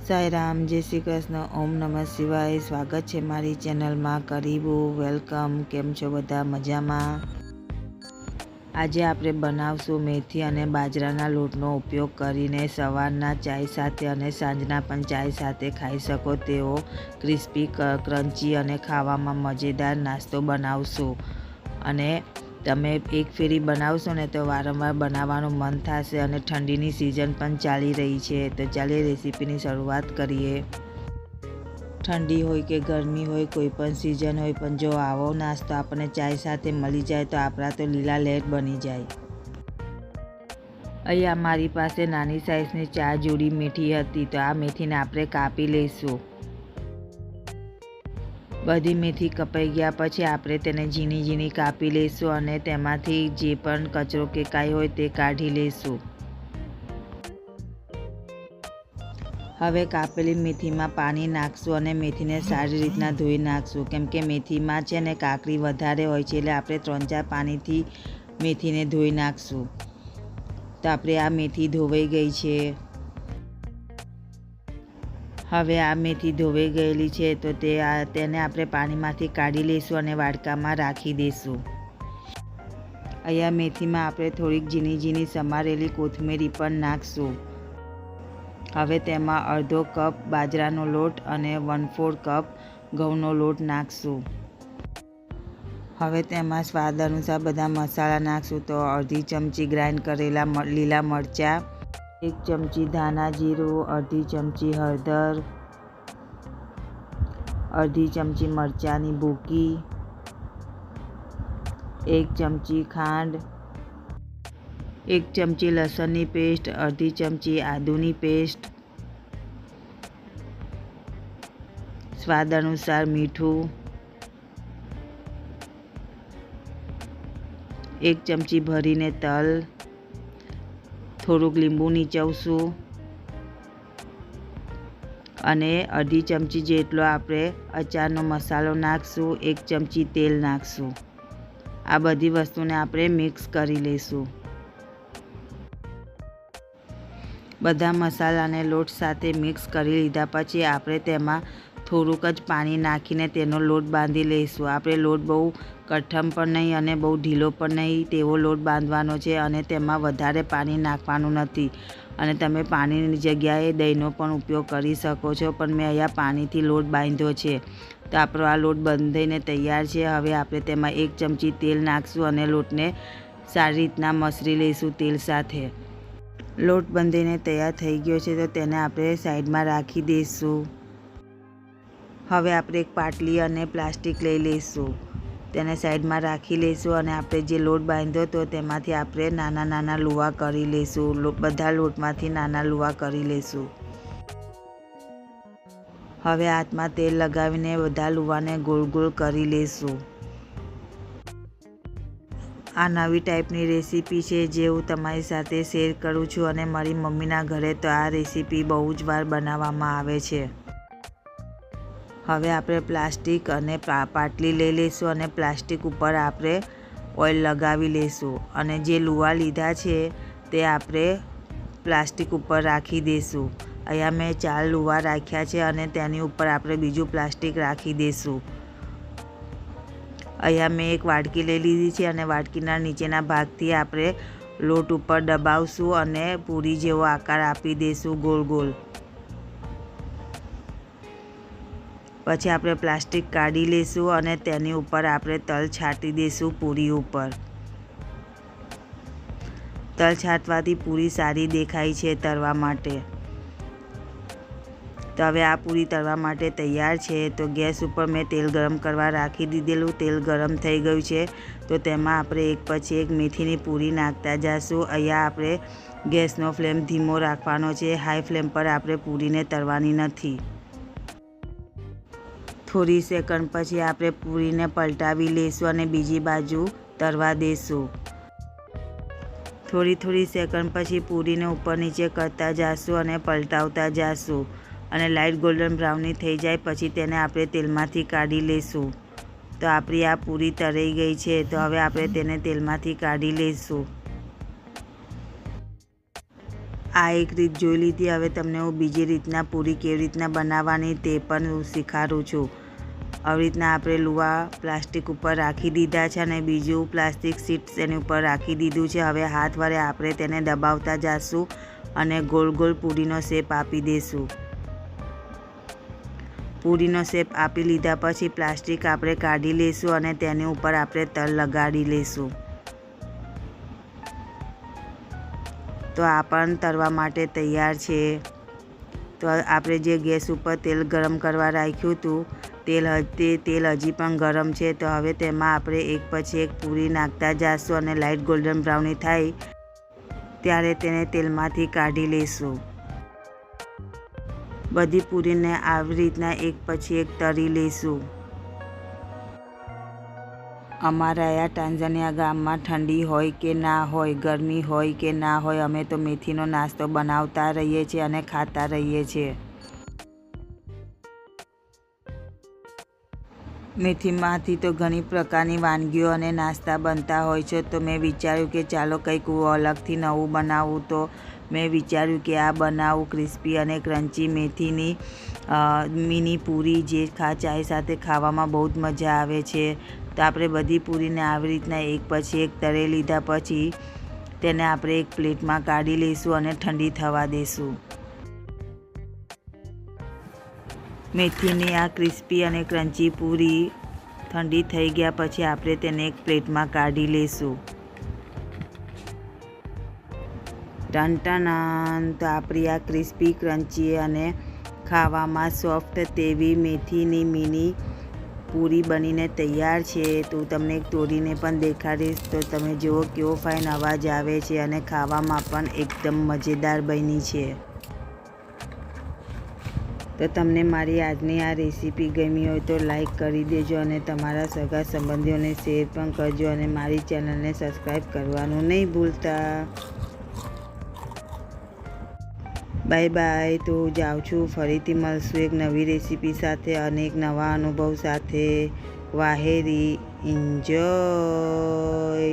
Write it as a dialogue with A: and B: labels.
A: સાઈ રામ, જય શ્રી કૃષ્ણ, ઓમ નમઃ શિવાય। સ્વાગત છે મારી ચેનલમાં। કરીબો, વેલકમ। કેમ છો બધા? મજામાં? આજે આપણે બનાવશું મેથી અને બાજરાના લોટનો ઉપયોગ કરીને સવારના ચાય સાથે અને સાંજના પણ ચાય સાથે ખાઈ શકો તેવો ક્રિસ્પી, ક્રન્ચી અને ખાવામાં મજેદાર નાસ્તો બનાવશું। અને તમે એક ફેરી બનાવશો ને તો વારંવાર બનાવવાનું મન થશે। અને ઠંડીની સિઝન પણ ચાલી રહી છે, તો ચાલીએ રેસીપીની શરૂઆત કરીએ। ઠંડી હોય કે ગરમી હોય, કોઈ પણ સિઝન હોય, પણ જો આવો નાસ્તો આપણને ચાય સાથે મળી જાય તો આપણા તો લીલા લહેર બની જાય। અહીંયા મારી પાસે નાની સાઇઝની 4 જોડી મેથી હતી, તો આ મેથીને આપણે કાપી લઈશું। બધી મેથી કપાઈ ગયા પછી આપણે તેને ઝીણી ઝીણી કાપી લઈશું અને તેમાંથી જે પણ કચરો કે કાંઈ હોય તે કાઢી લઈશું। હવે કાપેલી મેથીમાં પાણી નાખશું અને મેથીને સારી રીતના ધોઈ નાખશું, કેમ કે મેથીમાં છે ને કાકડી વધારે હોય છે, એટલે આપણે 3-4 પાણીથી મેથીને ધોઈ નાખશું। તો આપણે આ મેથી ધોવાઈ ગઈ છે। હવે આ મેથી ધોવાઈ ગયેલી છે તો તેને આપણે પાણીમાંથી કાઢી લઈશું અને વાડકામાં રાખી દઈશું। અહીંયા મેથીમાં આપણે થોડીક ઝીણી ઝીણી સમારેલી કોથમીરી પણ નાખશું। હવે તેમાં અડધો કપ બાજરાનો લોટ અને 1/4 કપ ઘઉંનો લોટ નાખશું। હવે તેમાં સ્વાદ અનુસાર બધા મસાલા નાખશું। તો અડધી ચમચી ગ્રાઇન્ડ કરેલા લીલા મરચાં, 1 ચમચી ધાણા જીરું, અડધી ચમચી હળદર, અડધી ચમચી મરચાંની ભૂકી, 1 ચમચી ખાંડ, 1 ચમચી લસણની પેસ્ટ, અડધી ચમચી આદુની પેસ્ટ, સ્વાદ અનુસાર મીઠું, 1 ચમચી ભરીને તલ, થોડુંક લીંબુ નીચવશું અને અડધી ચમચી જેટલો આપણે અચારનો મસાલો નાખશું, 1 ચમચી તેલ નાખશું। આ બધી વસ્તુને આપણે મિક્સ કરી લઈશું। બધા મસાલાને લોટ સાથે મિક્સ કરી લીધા પછી આપણે તેમાં થોડુંક જ પાણી નાખીને તેનો લોટ બાંધી લઈશું। આપણે લોટ બહુ કઠણ પણ નહીં અને બહુ ઢીલો પણ નહીં તેવો લોટ બાંધવાનો છે અને તેમાં વધારે પાણી નાખવાનું નથી। અને તમે પાણીની જગ્યાએ દહીંનો પણ ઉપયોગ કરી શકો છો, પણ મેં અહીંયા પાણીથી લોટ બાંધ્યો છે। તો આપણો આ લોટ બંધાઈને તૈયાર છે। હવે આપણે તેમાં 1 ચમચી તેલ નાખશું અને લોટને સારી રીતના મસળી લઈશું તેલ સાથે। લોટ બંધાઈને તૈયાર થઈ ગયો છે, તો તેને આપણે સાઈડમાં રાખી દઈશું। હવે આપણે એક પાટલી અને પ્લાસ્ટિક લઈ લઈશું, તેને સાઈડમાં રાખી લઈશું અને આપણે જે લોટ બાંધ્યો હતો તેમાંથી આપણે નાના નાના લુવા કરી લઈશું। બધા લોટમાંથી નાના લુવા કરી લઈશું। હવે હાથમાં તેલ લગાવીને બધા લુવાને ગોળ ગોળ કરી લઈશું। આ નવી ટાઈપની રેસીપી છે જે હું તમારી સાથે શેર કરું છું અને મારી મમ્મીના ઘરે તો આ રેસીપી બહુ જ વાર બનાવવામાં આવે છે। હવે આપણે પ્લાસ્ટિક અને પાટલી લઈ લઈશું અને પ્લાસ્ટિક ઉપર આપણે ઓઇલ લગાવી લઈશું અને જે લુવા લીધા છે તે આપણે પ્લાસ્ટિક ઉપર રાખી દઈશું। અહીંયા મેં 4 લુવા રાખ્યા છે અને તેની ઉપર આપણે બીજું પ્લાસ્ટિક રાખી દઈશું। અહીંયા મેં એક વાડકી લઈ લીધી છે અને વાડકીના નીચેના ભાગથી આપણે લોટ ઉપર દબાવશું અને પૂરી જેવો આકાર આપી દઈશું ગોળ ગોળ। પછી આપણે પ્લાસ્ટિક કાઢી લઈશું અને તેની ઉપર આપણે તલ છાંટી દઈશું પૂરી ઉપર। તલ છાંટવાથી પૂરી સારી દેખાય છે તળવા માટે। તો હવે આ પૂરી તળવા માટે તૈયાર છે। તો ગેસ ઉપર મેં તેલ ગરમ કરવા રાખી દીધેલું, તેલ ગરમ થઈ ગયું છે તો તેમાં આપણે એક પછી એક મેથીની પૂરી નાખતા જઈશું। અહીંયા આપણે ગેસનો ફ્લેમ ધીમો રાખવાનો છે, હાઈ ફ્લેમ પર આપણે પૂરીને તળવાની નથી। થોડી સેકન્ડ પછી આપણે પૂરીને પલટાવી લઈશું અને બીજી બાજુ તળવા દઈશું। થોડી સેકન્ડ પછી પૂરીને ઉપર નીચે કરતા જઈશું અને પલટાવતા જઈશું અને લાઇટ ગોલ્ડન બ્રાઉનની થઈ જાય પછી તેને આપણે તેલમાંથી કાઢી લઈશું। તો આપણી આ પૂરી તળાઈ ગઈ છે, તો હવે આપણે તેને તેલમાંથી કાઢી લઈશું। આ એક રીત જોઈ લીધી. હવે તમને હું બીજી રીતના પૂરી કેવી રીતના બનાવવાની તે પણ હું શીખવાડું છું. આવી રીતના આપણે લુવા પ્લાસ્ટિક ઉપર રાખી દીધા છે અને બીજું પ્લાસ્ટિક શીટ્સ એની ઉપર રાખી દીધું છે. હવે હાથ વડે આપણે તેને દબાવતા જઈશું અને ગોળ ગોળ પૂરીનો શેપ આપી દઈશું. પૂરીનો શેપ આપી લીધા પછી પ્લાસ્ટિક આપણે કાઢી લઈશું અને તેની ઉપર આપણે તલ લગાડી લઈશું. તો આ પણ તળવા માટે તૈયાર છે. તો આપણે જે ગેસ ઉપર તેલ ગરમ કરવા રાખ્યું હતું તેલ હજી પણ ગરમ છે. તો હવે તેમાં આપણે એક પછી એક પૂરી નાખતા જઈશું અને લાઇટ ગોલ્ડન બ્રાઉની થાય ત્યારે તેને તેલમાંથી કાઢી લઈશું. બધી પૂરીને આવી રીતના એક પછી એક તળી લઈશું. અમારા અહીંયા ટાંઝાનિયા ગામમાં ઠંડી હોય કે ના હોય, ગરમી હોય કે ના હોય, અમે તો મેથીનો નાસ્તો બનાવતા રહીએ છીએ અને ખાતા રહીએ છીએ. મેથીમાંથી તો ઘણી પ્રકારની વાનગીઓ અને નાસ્તા બનતા હોય છે. તો મેં વિચાર્યું કે ચાલો કંઈક અલગથી નવું બનાવું. તો મેં વિચાર્યું કે આ બનાવું ક્રિસ્પી અને ક્રન્ચી મેથીની મિની પૂરી જે ચાય સાથે ખાવામાં બહુ જ મજા આવે છે. તો આપણે બધી પૂરીને આવી રીતના એક પછી એક તળી લીધા પછી તેને આપણે એક પ્લેટમાં કાઢી લઈશું અને ઠંડી થવા દઈશું. મેથીની આ ક્રિસ્પી અને ક્રન્ચી પૂરી ઠંડી થઈ ગયા પછી આપણે તેને એક પ્લેટમાં કાઢી લઈશું. ટન તો આપણી આ ક્રિસ્પી ક્રન્ચી અને ખાવામાં સોફ્ટ તેવી મેથીની મિની પૂરી બનીને તૈયાર છે. તો તમને એક તોડીને પણ દેખાડીશ. તો તમે જુઓ કેવો ફાઇન અવાજ આવે છે અને ખાવામાં પણ એકદમ મજેદાર બની છે. તો તમને મારી આજની આ રેસીપી ગમી હોય તો લાઈક કરી દેજો અને તમારા સગા સંબંધીઓને શેર પણ કરજો અને મારી ચેનલને સબસ્ક્રાઈબ કરવાનું નહીં ભૂલતા. Bye bye. તો જાઉં છું, ફરીથી મળશું એક નવી રેસીપી સાથે અને એક નવા અનુભવ સાથે. વાહેરી, એન્જોય.